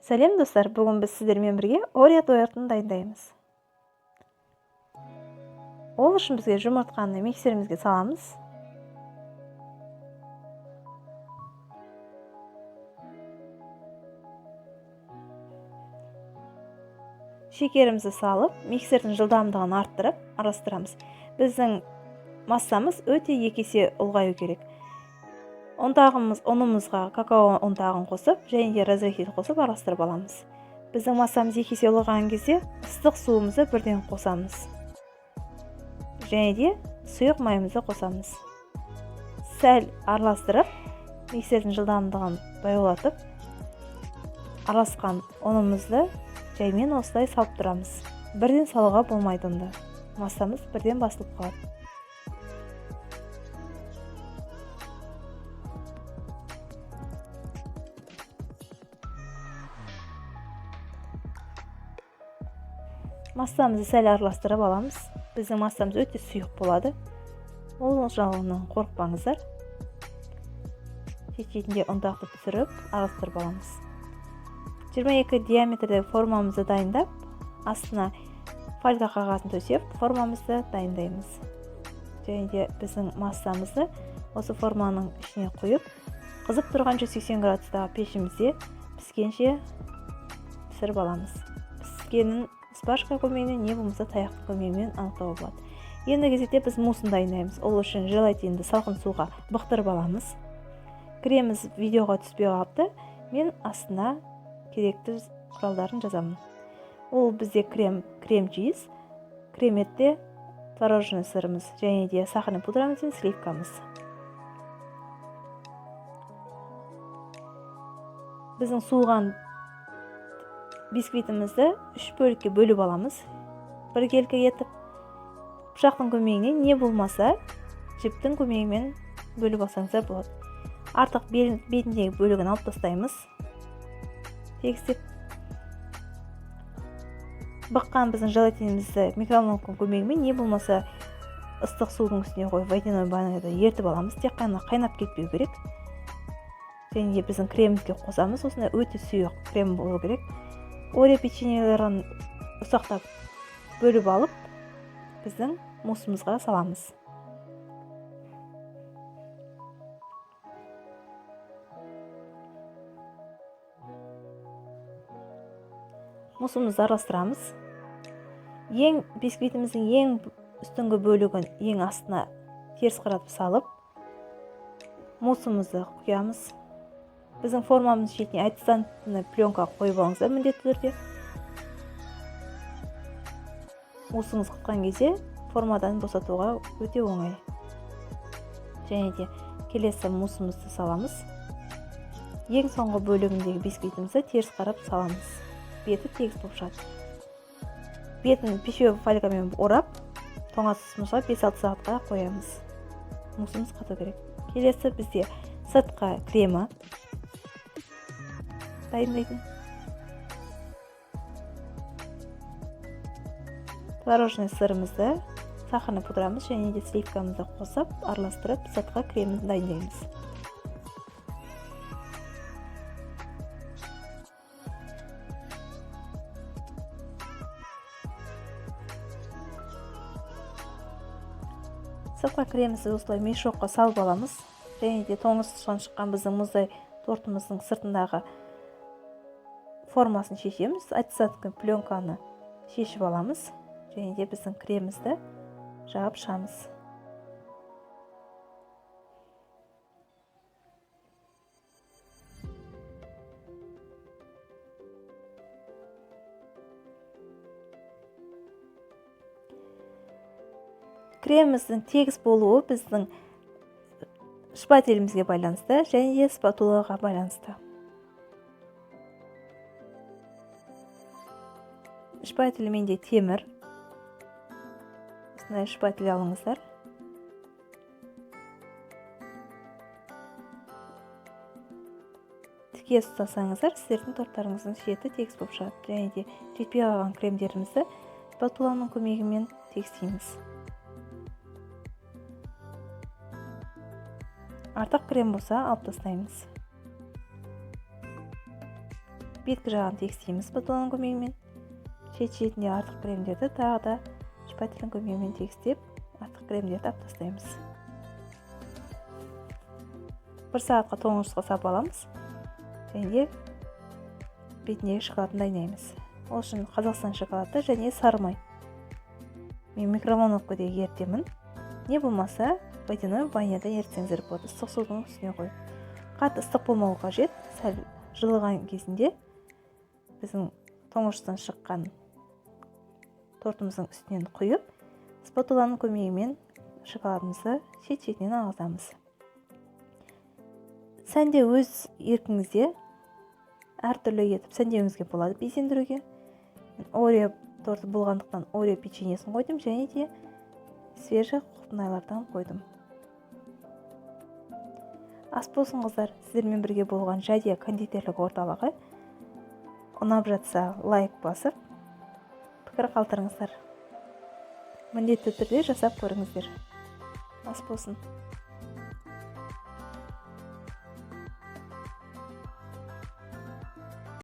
Сәлем достар, бүгін біз сіздермен бірге Орео тортын дайындаймыз. Ол үшін бізге жұмыртқаны миксерімізге саламыз. Шекерімізді салып, миксердің жылдамдығын арттырып, араластырамыз. Біздің массамыз өте 2 есе ұлғаю керек. Ұнымызға какао ұнтағын қосып, және де разрыхит қосып араластырып аламыз. Біздің массамыз 2 есе ұлғайған кезде ыстық суымызды бірден қосамыз. Және де сұйық майымызды қосамыз. Сәл араластырып, миксердің жылдамдығын баяулатып, араласқан ұнымызды жаймен осылай салып тұрамыз. Бірден салуға болмайды онда. Массамыз бірден басылып қалады. Массамызды сәл араластырып аламыз. Біздің массамыз өте сұйық болады. Ол жағынан қорықпаңыздар. Шетінде ұнтақты түсіріп, араластырып аламыз. 22 диаметрдегі формамызды дайындап, астына фольга қағазын төсеп, формамызды дайындаймыз. Және де біздің массамызды осы форманың ішіне құйып, қызып тұрған 180 градустағы пешімізде піскенше пісіріп аламыз. Піскенін спашка көмегімен, не болмаса таяқтың көмегімен анықтауға болады. Енді кезекте біз мусын дайындаймыз. Ол үшін желатинді салқын суға бұқтырып аламыз. Креміміз видеоға түспей қалыпты. Мен астына керекті құралдарын жазамын. Ол бізде крем-чиз, креметте творожный сырымыз, және де сахарный пудрамыз бен сливкамыз. Біздің суыған бисквитімізді 3 бөлікке бөліп аламыз. Біркелкі етіп, пышақтың көмегімен, не болмаса жіптің көмегімен бөліп алсаңыздар болады. Артық бетіндегі бөлігін алып тастаймыз. Тегістеп быққан біздің желатинімізді микроволновка көмегімен, не болмаса ыстық судың үстіне қойып, водяной баняда ертіп аламыз. Тек қана қайнап кетпеу керек. Және де біздің кремімізге қосамыз. Осындай өте сұйық крем болу керек. Орео печеньелерін ұсақтап бөліп алып, біздің мусымызға саламыз. Мусымызды араластырамыз. Бисквитіміздің ең үстіңгі бөлігін ең астына теріс қаратып салып, мусымызды құямыз. Біздің формамыз шетіне антисанитарный пленка қойып алыңыздар міндетті түрде. Мусыңыз қатқан кезде формадан босатуға өте оңай. Және де келесі мусымызды саламыз. Ең соңғы бөлігіндегі бисквитімізді теріс қарап саламыз. Беті тегіс болып шығады. Бетін пищевой фольгамен орап, тоңазытқышқа 5-6 сағатқа қоямыз. Мусымыз қату керек. Келесі бізде сыртқы кремі дайындайтын. Творожный сырымызды, сахарный пудрамыз және де сливкамызды қосып, араластырып, сыртқы кремімізді дайындаймыз. Сыртқы кремімізді осылай мешокқа салып аламыз. Және де тоңазытқыштан шыққан біздің мұздай тортымыздың сыртындағы формасын шешеміз. Антисанитарный пленканы шешіп аламыз. Және де біздің кремімізді жағып шығамыз. Креміміздің тегіс болуы біздің шпателімізге байланысты, және де спатулаға байланысты. Шпатель менде темір. Осындай шпатель алыңыздар. Тіке ұстасаңыздар, сіздердің торттарыңыздың шеті тегіс болып шығады. Және де жетпей қалған кремдерімізді спатуланың көмегімен тегістейміз. Артық крем болса алып тастаймыз. беткі жағын тегістейміз спатуланың көмегімен. Шетіне артық кремдерді тағы да шпателдің көмегімен тегістеп, артық кремдерді алып тастаймыз. 1 сағатқа тоңазытқышқа салып аламыз. Және бетіндегі шоколадын дайындаймыз. Ол үшін Қазақстан шоколады және сары май. Мен микроволновкада ерітемін. Не болмаса, водяной баняда ерітсеңіздер болады. Ыстық судың үстіне қойып. Қатты ыстық болмауы қажет. Сәл жылыған кезінде біздің тоңазытқыштан шыққан тортымыздың үстінен құйып, спатуланың көмегімен шоколадымызды шет-шетінен ағызамыз. Сәнде өз еркіңізде әртүрлі етіп сәндеуіңізге болады безендіруге. Орео торты болғандықтан Орео печеньесін қойдым, және де свежий құлпынайлардан қойдым. Ас болсын қыздар, сіздермен бірге болған Жадия кондитерлік орталығы. Ұнап жатса лайк басып, пікір қалдырыңыздар. Міндетті түрде жасап көріңіздер. Ас болсын.